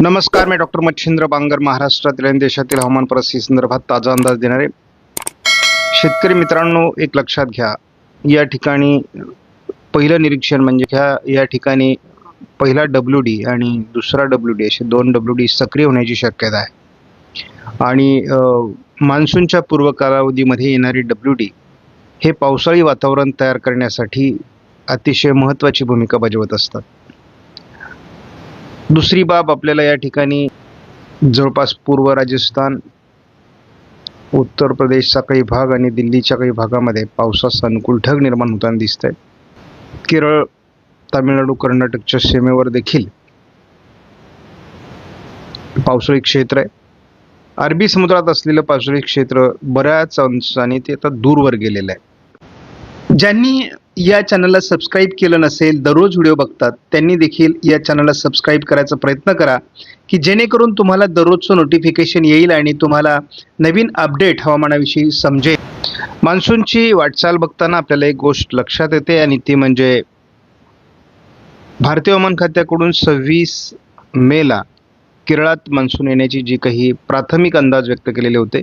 नमस्कार, मी डॉक्टर मच्छिंद्र बांगर, महाराष्ट्रातील आणि देशातील हवामान परिस्थिती संदर्भात ताजा अंदाज देणारे. शेतकरी मित्रांनो, एक लक्षात घ्या, या ठिकाणी पहिलं निरीक्षण म्हणजे या ठिकाणी पहिला WD आणि दुसरा WD असे दोन WD सक्रिय होण्याची शक्यता आहे. आणि मान्सूनच्या पूर्व कालावधीमध्ये येणारी WD हे पावसाळी वातावरण तयार करण्यासाठी अतिशय महत्त्वाची भूमिका बजावत असतात. दुसरी बाब, आपल्याला या ठिकाणी जवळपास पूर्व राजस्थान, उत्तर प्रदेशचा काही भाग आणि दिल्लीच्या काही भागामध्ये पावसाचा अनुकूल ढग निर्माण होताना दिसत आहे. केरळ, तामिळनाडू, कर्नाटकच्या सीमेवर देखील पावसाळी क्षेत्र आहे. अरबी समुद्रात असलेलं पावसाळी क्षेत्र बऱ्याच अंशाने ते आता दूरवर गेलेलं आहे. ज्यांनी या चॅनलला सबस्क्राईब केलं नसेल, दररोज व्हिडिओ बघतात, त्यांनी देखील या चॅनलला सबस्क्राईब करायचा प्रयत्न करा, की जेणेकरून तुम्हाला दररोजचं नोटिफिकेशन येईल आणि तुम्हाला नवीन अपडेट हवामानाविषयी समजेल. मान्सूनची वाटचाल बघताना आपल्याला एक गोष्ट लक्षात येते आणि ती म्हणजे भारतीय हवामान खात्याकडून 26 मेला केरळात मान्सून येण्याची जी काही प्राथमिक अंदाज व्यक्त केलेले होते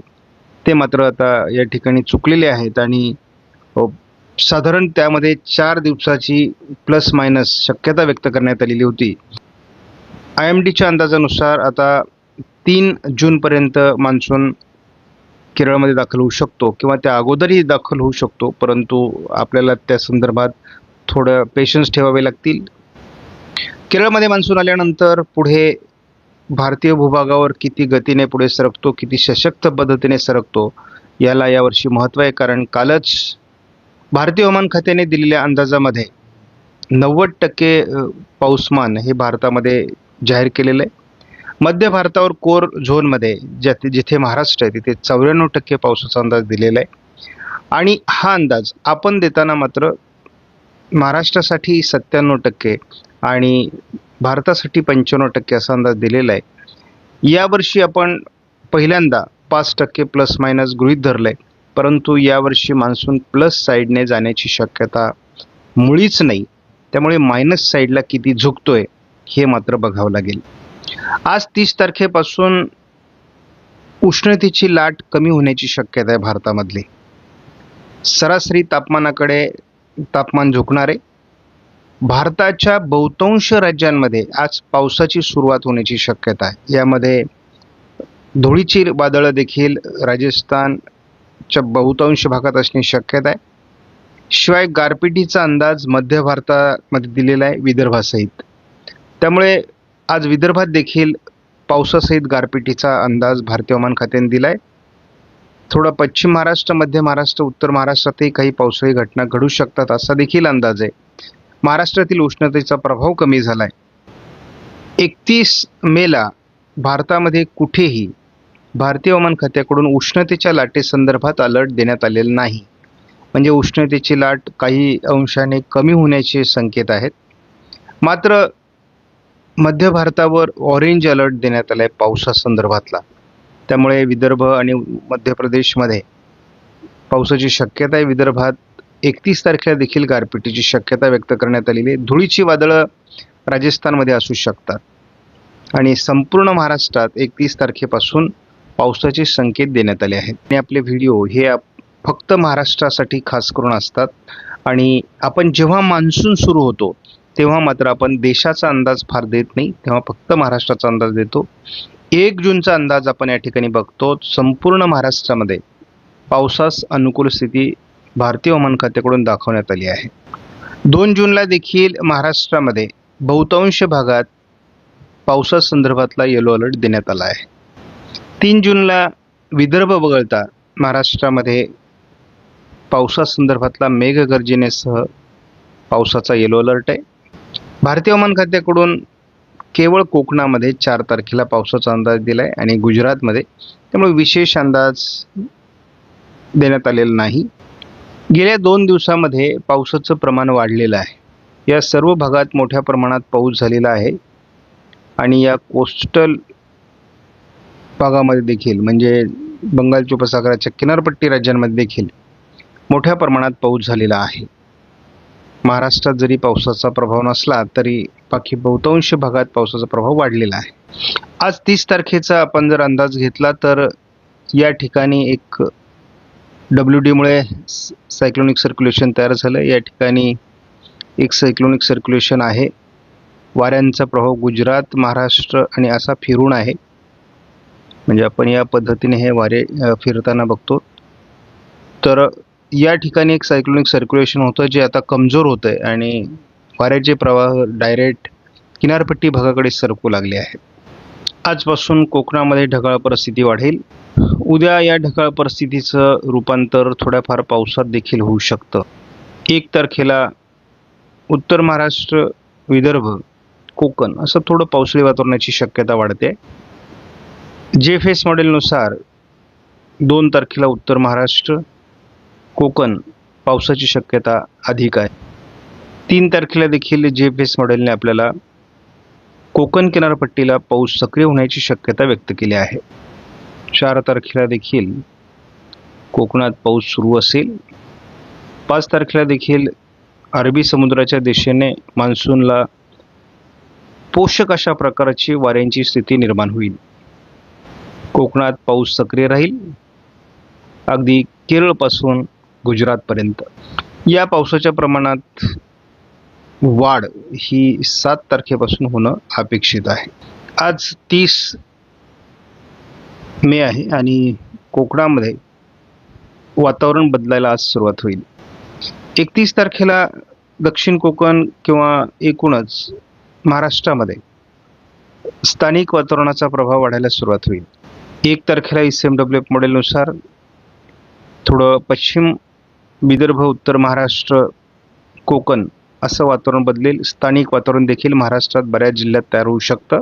ते मात्र आता या ठिकाणी चुकलेले आहेत आणि साधारण त्यामध्ये 4 दिवसाची प्लस मायनस शक्यता व्यक्त करण्यात आलेली होती. IMDच्या अंदाजानुसार आता 3 जूनपर्यंत मान्सून केरळमध्ये दाखल होऊ शकतो किंवा त्या अगोदरही दाखल होऊ शकतो, परंतु आपल्याला त्या संदर्भात थोडं पेशन्स ठेवावे लागतील. केरळमध्ये मान्सून आल्यानंतर पुढे भारतीय भूभागावर किती गतीने पुढे सरकतो, किती सशक्त पद्धतीने सरकतो, याला यावर्षी महत्त्व आहे. कारण कालच भारतीय हवामान खात्याने दिलेल्या अंदाजामध्ये 90% पाऊसमान हे भारतामध्ये जाहीर केलेलं आहे. मध्य भारतावर कोर झोनमध्ये जिथे महाराष्ट्र आहे तिथे 94% पावसाचा अंदाज दिलेला आहे. आणि हा अंदाज आपण देताना मात्र महाराष्ट्रासाठी 97% आणि भारतासाठी 95% असा अंदाज दिलेला आहे. यावर्षी आपण पहिल्यांदा 5% प्लस मायनस गृहीत धरलं आहे, परंतु यावर्षी मान्सून प्लस साईडने जाण्याची शक्यता मुळीच नाही. त्यामुळे मायनस साईडला किती झुकतोय हे मात्र बघावं लागेल. आज 30 तारखेपासून उष्णतेची लाट कमी होण्याची शक्यता आहे. भारतामधली सरासरी तापमानाकडे तापमान झुकणार आहे. भारताच्या बहुतांश राज्यांमध्ये आज पावसाची सुरुवात होण्याची शक्यता आहे. यामध्ये धुळीची वादळं देखील राजस्थानच्या बहुतांश भागात असण्याची शक्यता आहे. शिवाय गारपिटीचा अंदाज मध्य भारतामध्ये दिलेला आहे, विदर्भासहित. त्यामुळे आज विदर्भात देखील पावसासहित गारपिटीचा अंदाज भारतीय हवामान खात्याने दिला आहे. थोडा पश्चिम महाराष्ट्र, मध्य महाराष्ट्र, उत्तर महाराष्ट्रातही काही पावसाळी घटना घडू शकतात असा देखील अंदाज आहे. महाराष्ट्रातील उष्णतेचा प्रभाव कमी झाला आहे. 31 मेला भारतामध्ये कुठेही भारतीय हवामान खात्याकडून उष्णतेच्या लाटेसंदर्भात अलर्ट देण्यात आलेला नाही. म्हणजे उष्णतेची लाट काही अंशाने कमी होण्याचे संकेत आहेत. मात्र मध्य भारतावर ऑरेंज अलर्ट देण्यात आला आहे पावसासंदर्भातला. त्यामुळे विदर्भ आणि मध्य प्रदेशमध्ये पावसाची शक्यता आहे. विदर्भात 31 तारखेला देखील गारपिटीची शक्यता व्यक्त करण्यात आलेली आहे. धुळीची वादळं राजस्थानमध्ये असू शकतात आणि संपूर्ण महाराष्ट्रात 31 तारखेपासून पावसाचे संकेत देण्यात आले आहेत. आणि आपले व्हिडिओ हे फक्त महाराष्ट्रासाठी खास करून असतात आणि आपण जेव्हा मान्सून सुरू होतो तेव्हा मात्र आपण देशाचा अंदाज फार देत नाही, तेव्हा फक्त महाराष्ट्राचा अंदाज देतो. 1 जूनचा अंदाज आपण या ठिकाणी बघतो. संपूर्ण महाराष्ट्रामध्ये पावसास अनुकूल स्थिती भारतीय हवामान खात्याकडून दाखवण्यात आली आहे. 2 जूनला देखील महाराष्ट्रामध्ये बहुतांश भागात पावसासंदर्भातला येलो अलर्ट देण्यात आला आहे. 3 जूनला विदर्भ वगळता महाराष्ट्रामध्ये पावसासंदर्भातला मेघगर्जनेसह पावसाचा येलो अलर्ट आहे. भारतीय हवामान खात्याकडून केवळ कोकणामध्ये 4 तारखेला पावसाचा अंदाज दिला आहे आणि गुजरातमध्ये. त्यामुळे विशेष अंदाज देण्यात आलेला नाही. गेल्या 2 दिवसामध्ये पावसाचं प्रमाण वाढलेलं आहे. या सर्व भागात मोठ्या प्रमाणात पाऊस झालेला आहे आणि या कोस्टल भागामध्ये देखील म्हणजे बंगालच्या उपसागराच्या किनारपट्टी राज्यांमध्ये देखील मोठ्या प्रमाणात पाऊस झालेला आहे. महाराष्ट्रात जरी पावसाचा प्रभाव नसला तरी बाकी बहुतांश भागात पावसाचा प्रभाव वाढलेला आहे. आज 30 तारखेचा आपण जर अंदाज घेतला तर या ठिकाणी एक WD मुळे सायक्लोनिक सर्क्युलेशन तयार झालं. या ठिकाणी एक सायक्लोनिक सर्क्युलेशन आहे. वाऱ्यांचा प्रभाव गुजरात, महाराष्ट्र आणि असा फिरून आहे. म्हणजे आपण या पद्धतीने हे वारे फिरताना बघतो. तर या ठिकाणी एक सायक्लोनिक सर्क्युलेशन होतं जे आता कमजोर होतं आहे आणि वाऱ्याचे प्रवाह डायरेक्ट किनारपट्टी भागाकडे सरकू लागले आहेत. आजपासून कोकणामध्ये ढगाळ परिस्थिती वाढेल. उद्या या ढगाळ परिस्थितीचं रूपांतर थोड्याफार पावसात देखील होऊ शकतं. 1 तारखेला उत्तर महाराष्ट्र, विदर्भ, कोकण असं थोडं पावसाळी वातावरणाची शक्यता वाढते. JFS मॉडेलनुसार 2 तारखेला उत्तर महाराष्ट्र, कोकण पावसाची शक्यता अधिक आहे. 3 तारखेला देखील JFS मॉडेलने आपल्याला कोकण किनारपट्टीला पाऊस सक्रिय होण्याची शक्यता व्यक्त केली आहे. 4 तारखेला देखील कोकणात पाऊस सुरू असेल. 5 तारखेला देखील अरबी समुद्राच्या दिशेने मान्सूनला पोषक अशा प्रकारची वाऱ्यांची स्थिती निर्माण होईल. कोकणात पाऊस सक्रिय राहील अगदी केरळपासून गुजरातपर्यंत. या पावसाच्या प्रमाणात वाढ ही 7 तारखेपासून होणं अपेक्षित आहे. आज 30 मे आहे आणि कोकणामध्ये वातावरण बदलायला आज सुरुवात होईल. 31 तारखेला दक्षिण कोकण किंवा एकूणच महाराष्ट्रामध्ये स्थानिक वातावरणाचा प्रभाव वाढायला सुरुवात होईल. 1 तारखेला ICMWF मॉडेलनुसार थोडं पश्चिम विदर्भ, उत्तर महाराष्ट्र, कोकण असं वातावरण बदलेल. स्थानिक वातावरण देखील महाराष्ट्रात बऱ्याच जिल्ह्यात तयार होऊ शकतं.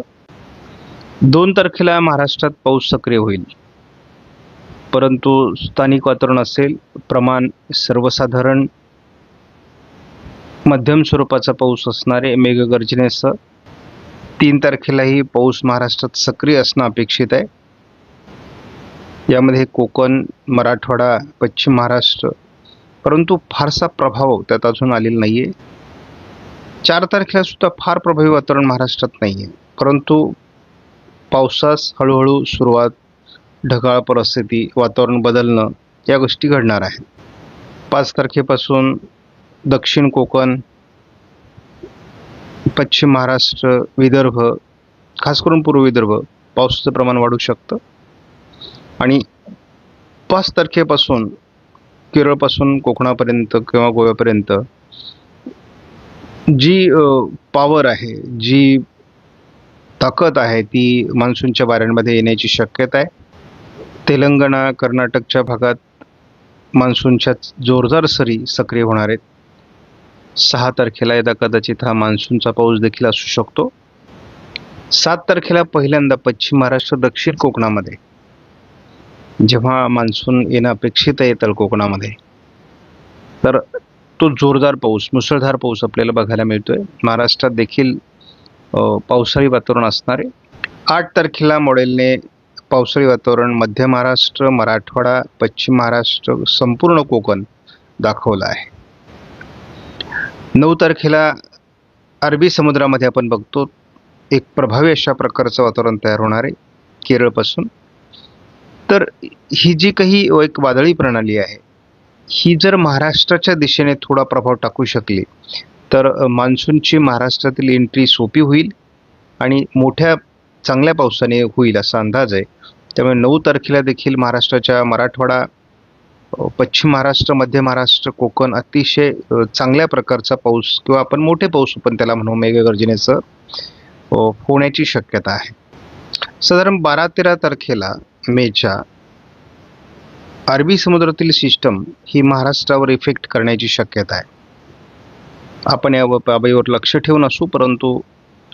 2 तारखेला महाराष्ट्रात पाऊस सक्रिय होईल, परंतु स्थानिक वातावरण असेल. प्रमाण सर्वसाधारण मध्यम स्वरूपाचा पाऊस असणारे मेघगर्जनेसह. 3 तारखेलाही पाऊस महाराष्ट्रात सक्रिय असणं अपेक्षित आहे. यामध्ये कोकण, मराठवाडा, पश्चिम महाराष्ट्र, परंतु फारसा प्रभाव त्यात अजून आलेला नाही आहे. 4 तारखेला सुद्धा फार प्रभावी वातावरण महाराष्ट्रात नाही आहे, परंतु पावसास हळूहळू सुरुवात, ढगाळ परिस्थिती, वातावरण बदलणं या गोष्टी घडणार आहेत. 5 तारखेपासून दक्षिण कोकण, पश्चिम महाराष्ट्र, विदर्भ, खास करून पूर्व विदर्भ पावसाचं प्रमाण वाढू शकतं. आणि 5 तारखेपासून केरळपासून कोकणापर्यंत किंवा गोव्यापर्यंत जी पॉवर आहे, जी ताकद आहे ती मान्सूनच्या वाऱ्यांमध्ये येण्याची शक्यता आहे. तेलंगणा, कर्नाटकच्या भागात मान्सूनच्या जोरदार सरी सक्रिय होणार आहेत. 6 तारखेला यदा कदाचित हा मान्सूनचा पाऊस देखील असू शकतो. 7 तारखेला पहिल्यांदा पश्चिम महाराष्ट्र, दक्षिण कोकणामध्ये जेव्हा मान्सून येणं अपेक्षित आहे तळ कोकणामध्ये, तर तो जोरदार पाऊस, मुसळधार पाऊस आपल्याला बघायला मिळतोय. महाराष्ट्रात देखील पावसाळी वातावरण असणार आहे. 8 तारखेला मॉडेलने पावसाळी वातावरण मध्य महाराष्ट्र, मराठवाडा, पश्चिम महाराष्ट्र, संपूर्ण कोकण दाखवलं आहे. 9 तारखेला अरबी समुद्रामध्ये आपण बघतो एक प्रभावी अशा प्रकारचं वातावरण तयार होणार आहे केरळपासून. तर ही जी काही एक वादळी प्रणाली आहे, ही जर महाराष्ट्राच्या दिशेने थोडा प्रभाव टाकू शकली तर मान्सूनची महाराष्ट्रातील एंट्री सोपी होईल आणि मोठ्या चांगल्या पावसाने होईल असा अंदाज आहे. त्यामुळे 9 तारखेला देखील महाराष्ट्राच्या मराठवाडा, पश्चिम महाराष्ट्र, मध्य महाराष्ट्र, कोकण अतिशय चांगल्या प्रकारचा पाऊस किंवा आपण मोठे पाऊस पण त्याला म्हणू मेघगर्जनेसह होण्याची शक्यता आहे. साधारण 12-13 तारखेला मेच्या अरबी समुद्रातील सिस्टम ही महाराष्ट्रावर इफेक्ट करण्याची शक्यता आहे. आपण या बाबीवर लक्ष ठेवून असू, परंतु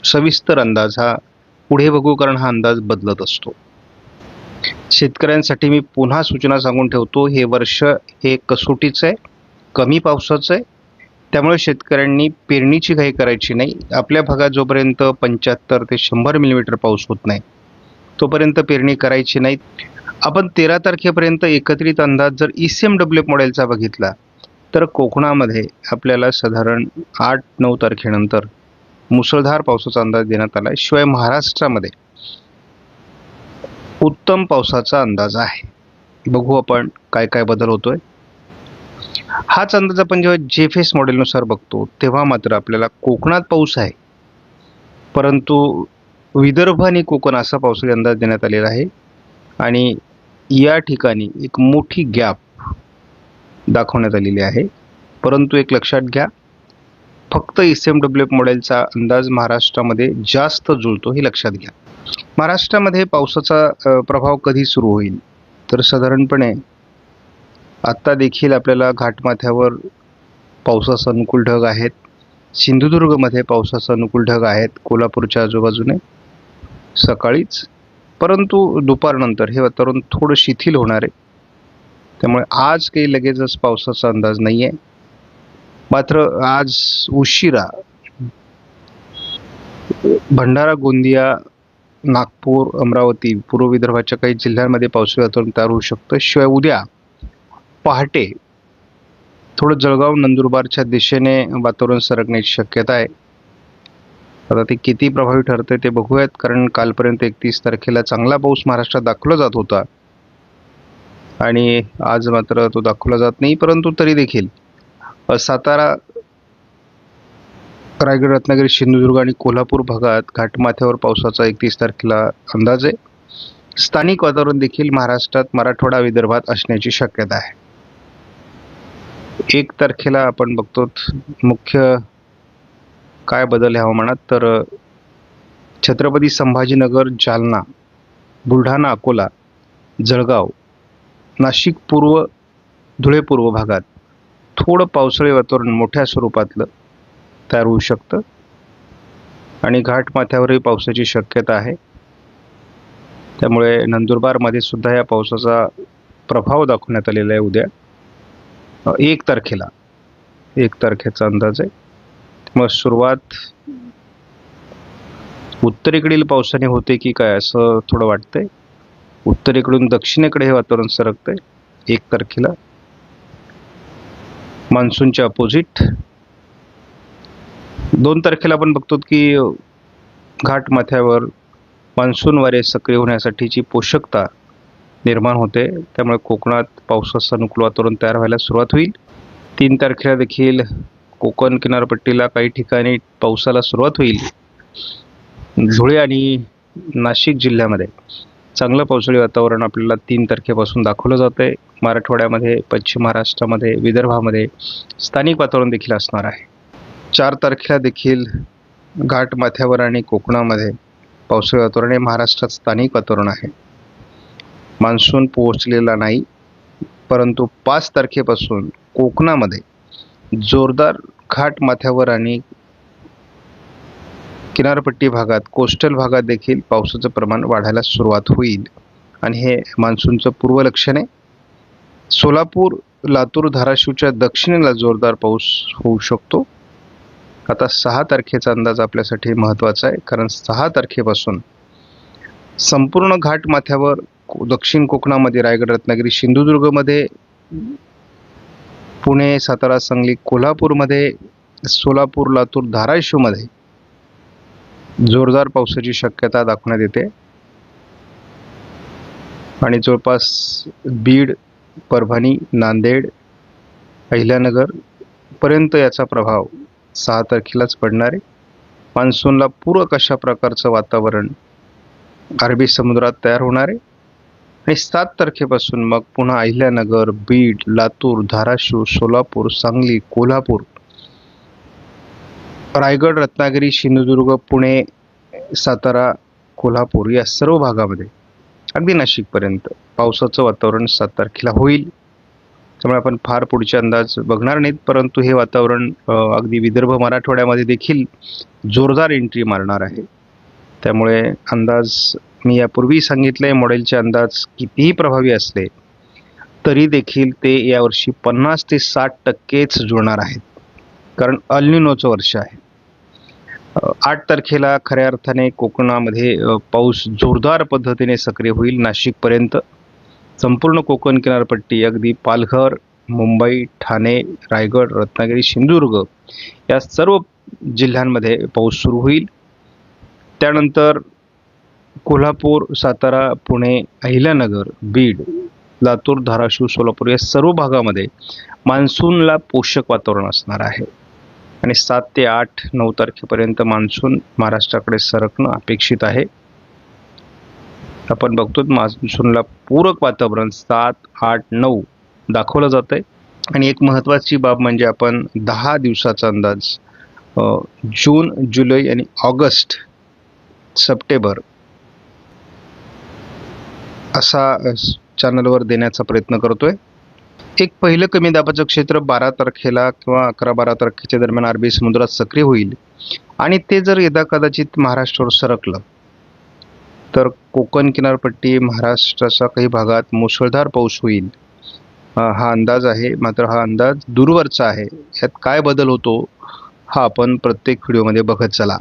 सविस्तर अंदाज हा पुढे बघू, कारण हा अंदाज बदलत असतो. शेतकऱ्यांसाठी मी पुन्हा सूचना सांगून ठेवतो, हे वर्ष हे कसोटीचं आहे, कमी पावसाचं आहे. त्यामुळे शेतकऱ्यांनी पेरणीची घाई करायची नाही. आपल्या भागात जोपर्यंत 75 ते 100 मिलीमीटर पाऊस होत नाही तोपर्यंत पेरणी करायची नाही. आपण 13 तारखेपर्यंत एकत्रित अंदाज जर ICMWF मॉडेलचा बघितला तर कोकणामध्ये आपल्याला साधारण 8-9 तारखेनंतर मुसळधार पावसाचा अंदाज देण्यात आला आहे. शिवाय महाराष्ट्रामध्ये उत्तम पावसाचा अंदाज आहे. बघू आपण काय काय बदल होतोय. हाच अंदाज आपण जेव्हा जेफेस मॉडेलनुसार बघतो तेव्हा मात्र आपल्याला कोकणात पाऊस आहे, परंतु विदर्भ आणि कोकण असा पावसाचा अंदाज देण्यात आलेला आहे. आणि या ठिकाणी एक मोठी गॅप दाखवण्यात आलेली आहे. परंतु एक लक्षात घ्या, फक्त SMWF मॉडेलचा अंदाज महाराष्ट्रामध्ये जास्त जुळतो हे लक्षात घ्या. महाराष्ट्रामध्ये पावसाचा प्रभाव कधी सुरू होईल तर साधारणपणे आत्ता देखील आपल्याला घाटमाथ्यावर पावसाचा अनुकूल ढग आहेत. सिंधुदुर्गमध्ये पावसाचा अनुकूल ढग आहेत, कोल्हापूरच्या आजूबाजूने सकाळीच. परंतु दुपारनंतर हे वातावरण थोडं शिथिल होणार आहे. त्यामुळे आज काही लगेचच पावसाचा अंदाज नाही आहे. मात्र आज उशिरा भंडारा, गोंदिया, नागपूर, अमरावती, पूर्व विदर्भाच्या काही जिल्ह्यांमध्ये पावसाळी वातावरण तयार होऊ शकतं. शिवाय उद्या पहाटे थोडं जळगाव, नंदुरबारच्या दिशेने वातावरण सरकण्याची शक्यता आहे. आता ते किती प्रभावी ठरते ते बघूयात, कारण कालपर्यंत 31 तारखेला चांगला पाऊस महाराष्ट्रात दाखवला जात होता आणि आज मात्र तो दाखवला जात नाही. परंतु तरी देखील सातारा, रायगड, रत्नागिरी, सिंधुदुर्ग आणि कोल्हापूर भागात घाटमाथ्यावर पावसाचा 31 तारखेला अंदाज आहे. स्थानिक वातावरण देखील महाराष्ट्रात, मराठवाडा, विदर्भात असण्याची शक्यता आहे. 1 तारखेला आपण बघतो मुख्य काय बदल आहे हवामानात, तर छत्रपती संभाजीनगर, जालना, बुलढाणा, अकोला, जळगाव, नाशिक पूर्व, धुळे पूर्व भागात थोडं पावसाळी वातावरण मोठ्या स्वरूपातलं तयार होऊ शकतं आणि घाटमाथ्यावरही पावसाची शक्यता आहे. त्यामुळे नंदुरबारमध्ये सुद्धा या पावसाचा प्रभाव दाखवण्यात आलेला आहे. उद्या 1 तारखेला 1 तारखेचा अंदाज आहे. मग सुरुवात उत्तरेकडील पावसाने होते की काय असं थोडं वाटतंय. उत्तरेकडून दक्षिणेकडे हे वातावरण सरकतंय 1 तारखेला, मान्सूनच्या अपोजिट. 2 तारखेला आपण बघतो की घाटमाथ्यावर मान्सून वारे सक्रिय होण्यासाठीची पोषकता निर्माण होते. त्यामुळे कोकणात पावसाचं अनुकूल वातावरण तयार व्हायला सुरुवात होईल. 3 तारखेला देखील कोकण किनारपट्टीला काही ठिकाणी पावसाला सुरुवात होईल. धुळे आणि नाशिक जिल्ह्यामध्ये चांगलं पावसाळी वातावरण आपल्याला 3 तारखेपासून दाखवलं जातं आहे. मराठवाड्यामध्ये, पश्चिम महाराष्ट्रामध्ये, विदर्भामध्ये स्थानिक वातावरण देखील असणार आहे. 4 तारखेला देखील घाटमाथ्यावर आणि कोकणामध्ये पावसाळी वातावरण आहे. महाराष्ट्रात स्थानिक वातावरण आहे. मान्सून पोहोचलेला नाही, परंतु 5 तारखेपासून कोकणामध्ये जोरदार घाटमाथ्यावर आणि किनारपट्टी भागात, कोस्टल भागात देखील पावसाचं प्रमाण वाढायला सुरुवात होईल आणि हे मान्सूनचं पूर्वलक्षण आहे. सोलापूर, लातूर, धाराशिवच्या दक्षिणेला जोरदार पाऊस होऊ शकतो. आता 6 तारखेचा अंदाज आपल्यासाठी महत्त्वाचा आहे, कारण 6 तारखेपासून संपूर्ण घाटमाथ्यावर दक्षिण कोकणामध्ये, रायगड, रत्नागिरी, सिंधुदुर्गमध्ये, पुणे, सातारा, सांगली, कोल्हापूरमध्ये, सोलापूर, लातूर, धाराशिवमध्ये जोरदार पावसाची शक्यता दाखवण्यात येते आणि जवळपास बीड, परभणी, नांदेड, अहिल्यानगर पर्यंत याचा प्रभाव 6 तारखेलाच पडणार आहे. मान्सूनला पूरक अशा प्रकारचं वातावरण अरबी समुद्रात तयार होणार आहे आणि 7 तारखेपासून मग पुन्हा अहिल्यानगर, बीड, लातूर, धाराशिव, सोलापूर, सांगली, कोल्हापूर, रायगड, रत्नागिरी, सिंधुदुर्ग, पुणे, सातारा, कोल्हापूर या सर्व भागामध्ये अगदी नाशिकपर्यंत पावसाचं वातावरण 7 तारखेला होईल. त्यामुळे आपण फार पुढचे अंदाज बघणार नाहीत, परंतु हे वातावरण अगदी विदर्भ, मराठवाड्यामध्ये देखील जोरदार एंट्री मारणार आहे. त्यामुळे अंदाज मी यापूर्वी सांगितले, मॉडेलचे अंदाज कितीही प्रभावी असले तरी देखील ते यावर्षी 50 ते 60% जुळणार आहेत, कारण अल निनोचं वर्ष आहे. 8 तारखेला खऱ्या अर्थाने कोकणामध्ये पाऊस जोरदार पद्धतीने सक्रिय होईल. नाशिकपर्यंत संपूर्ण कोकण किनारपट्टी, अगदी पालघर, मुंबई, ठाणे, रायगड, रत्नागिरी, सिंधुदुर्ग या सर्व जिल्ह्यांमध्ये पाऊस सुरू होईल. त्यानंतर कोल्हापूर, सातारा, पुणे, अहिल्यानगर, बीड, लातूर, धाराशिव, सोलापूर या सर्व भागामध्ये मान्सूनला पोषक वातावरण असणार आहे आणि 7 ते 8, 9 तारखेपर्यंत मान्सून महाराष्ट्राकडे सरकणं अपेक्षित आहे. आपण बघतो मान्सूनला पूरक वातावरण 7, 8, 9 दाखवलं जात आहे. आणि एक महत्त्वाची बाब म्हणजे आपण 10 दिवसाचा अंदाज जून, जुलै आणि ऑगस्ट, सप्टेंबर असा चॅनलवर देण्याचा प्रयत्न करतोय. एक पहिलं कमी दाबाचं क्षेत्र 12 तारखेला किंवा 11-12 तारखेच्या दरम्यान अरबी समुद्रात सक्रिय होईल आणि ते जर यदाकदाचित महाराष्ट्रावर सरकलं तर कोकण किनारपट्टी, महाराष्ट्राच्या काही भागात मुसळधार पाऊस होईल हा अंदाज आहे. मात्र हा अंदाज दूरवरचा आहे. यात काय बदल होतो हा आपण प्रत्येक व्हिडिओमध्ये बघत चला.